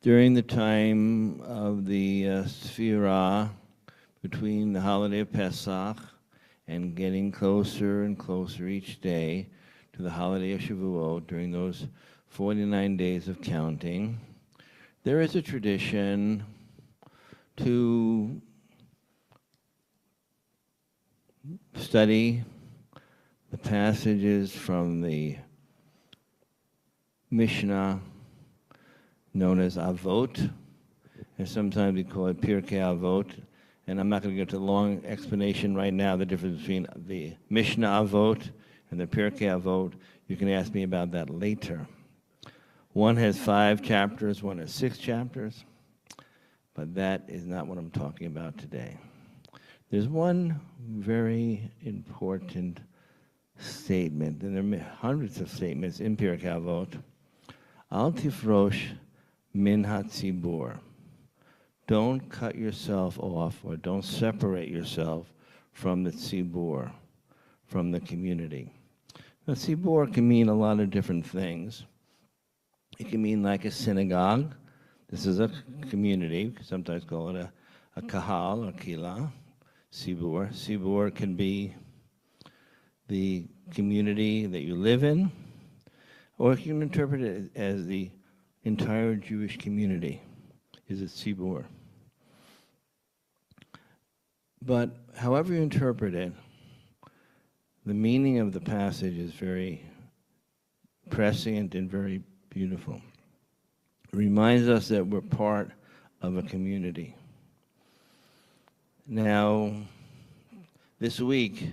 During the time of the Sphira, between the holiday of Pesach and getting closer and closer each day to the holiday of Shavuot, during those 49 days of counting, there is a tradition to study the passages from the Mishnah known as Avot, and sometimes we call it Pirkei Avot. And I'm not going to get to the long explanation right now, the difference between the Mishnah Avot and the Pirkei Avot. You can ask me about that later. One has 5 chapters, one has 6 chapters, but that is not what I'm talking about today. There's one very important statement, and there are hundreds of statements in Pirkei Avot. Al tifrosh min hatzibur. Don't cut yourself off or don't separate yourself from the tzibur, from the community. The tzibur can mean a lot of different things. It can mean like a synagogue. This is a community, sometimes call it a kahal or kila, tzibur. Tzibur can be the community that you live in, or you can interpret it as the entire Jewish community is a tzibur. But however you interpret it, the meaning of the passage is very prescient and very beautiful. It reminds us that we're part of a community. Now, this week,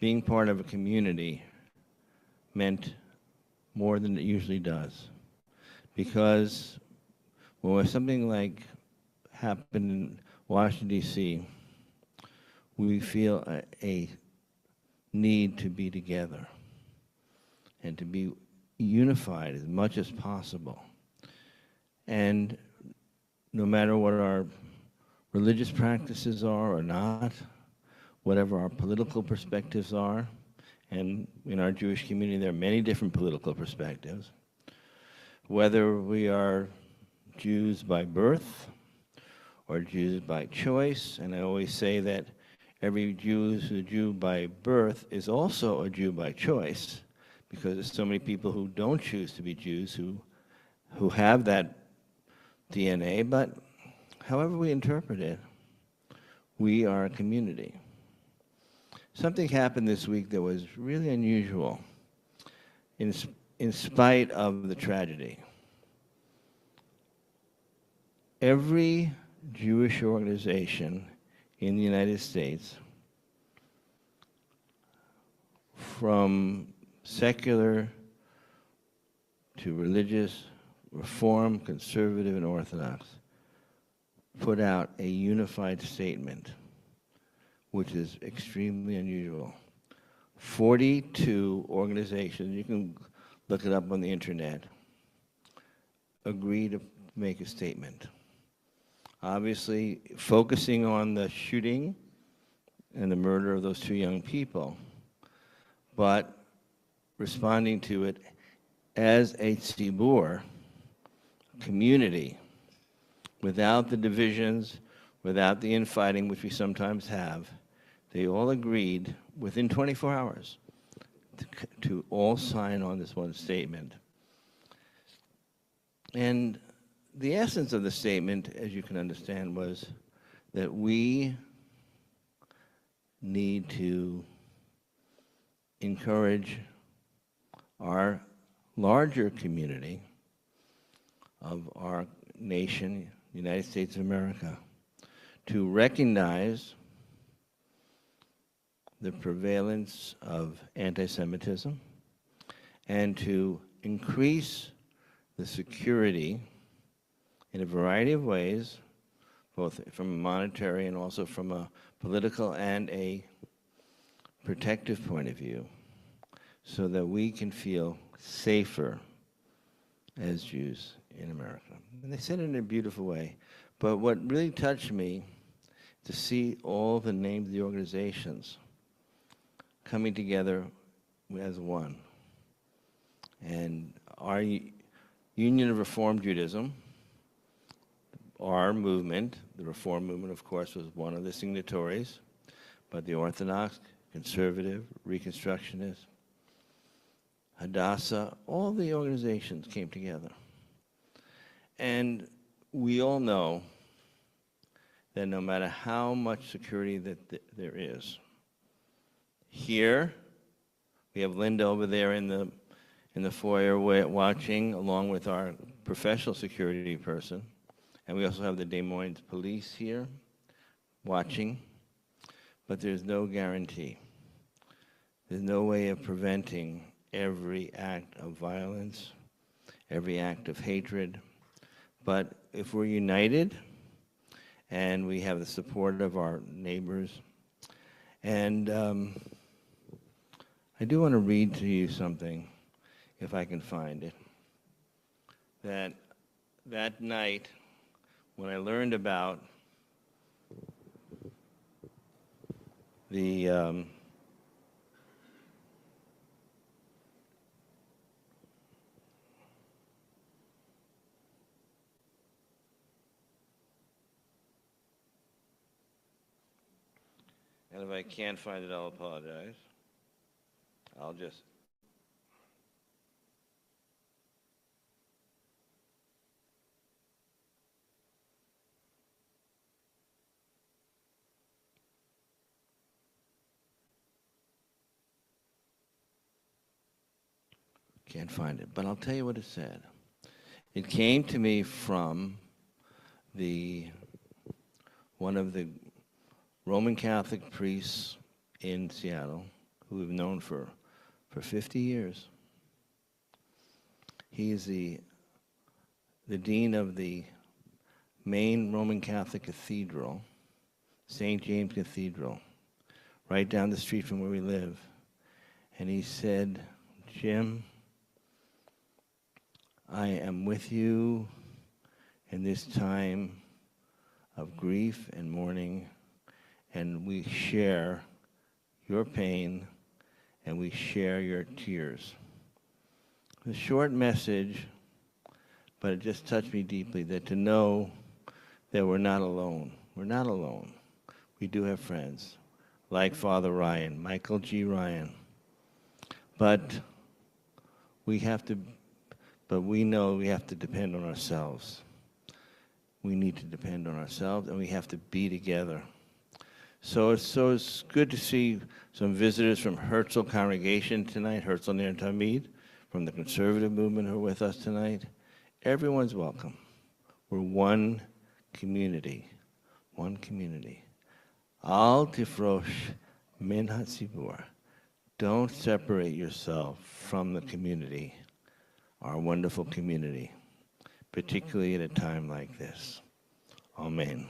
being part of a community meant more than it usually does. Because when something like happened in Washington, D.C., we feel a need to be together and to be unified as much as possible. And no matter what our religious practices are or not, whatever our political perspectives are, and in our Jewish community there are many different political perspectives, whether we are Jews by birth or Jews by choice, and I always say that every Jew who's a Jew by birth is also a Jew by choice, because there's so many people who don't choose to be Jews who have that DNA, but however we interpret it, we are a community. Something happened this week that was really unusual in spite of the tragedy. Every Jewish organization in the United States, from secular to religious, Reform, Conservative, and Orthodox, put out a unified statement, which is extremely unusual. 42 organizations, you can look it up on the internet, agreed to make a statement. Obviously, focusing on the shooting and the murder of those 2 young people, but responding to it as a tzibur, community, without the divisions, without the infighting, which we sometimes have. They all agreed within 24 hours to all sign on this one statement. And the essence of the statement, as you can understand, was that we need to encourage our larger community of our nation, the United States of America, to recognize the prevalence of anti-Semitism and to increase the security in a variety of ways, both from a monetary and also from a political and a protective point of view, so that we can feel safer as Jews in America. And they said it in a beautiful way. But what really touched me, to see all the names of the organizations coming together as one. And our Union of Reform Judaism, our movement, the Reform movement, of course, was one of the signatories, but the Orthodox, Conservative, Reconstructionist, Hadassah, all the organizations came together. And we all know that no matter how much security that there is, here, we have Linda over there in the foyer watching, along with our professional security person. And we also have the Des Moines police here watching. But there's no guarantee. There's no way of preventing every act of violence, every act of hatred. But if we're united and we have the support of our neighbors, and I do want to read to you something, if I can find it. That night, when I learned about the and if I can't find it, I'll apologize. I'll just can't find it, but I'll tell you what it said. It came to me from one of the Roman Catholic priests in Seattle, who we've known for 50 years. He is the dean of the main Roman Catholic cathedral, St. James Cathedral, right down the street from where we live. And he said, Jim, I am with you in this time of grief and mourning, and we share your pain and we share your tears. A short message, but it just touched me deeply, that to know that we're not alone. We're not alone. We do have friends, like Father Ryan, Michael G. Ryan. But we know we have to depend on ourselves. We need to depend on ourselves, and we have to be together. So it's good to see some visitors from Herzl congregation tonight, Herzl Ner Tamid, from the conservative movement who are with us tonight. Everyone's welcome. We're one community. One community. Al tifrosh min hatzibur. Don't separate yourself from the community, our wonderful community, particularly at a time like this. Amen.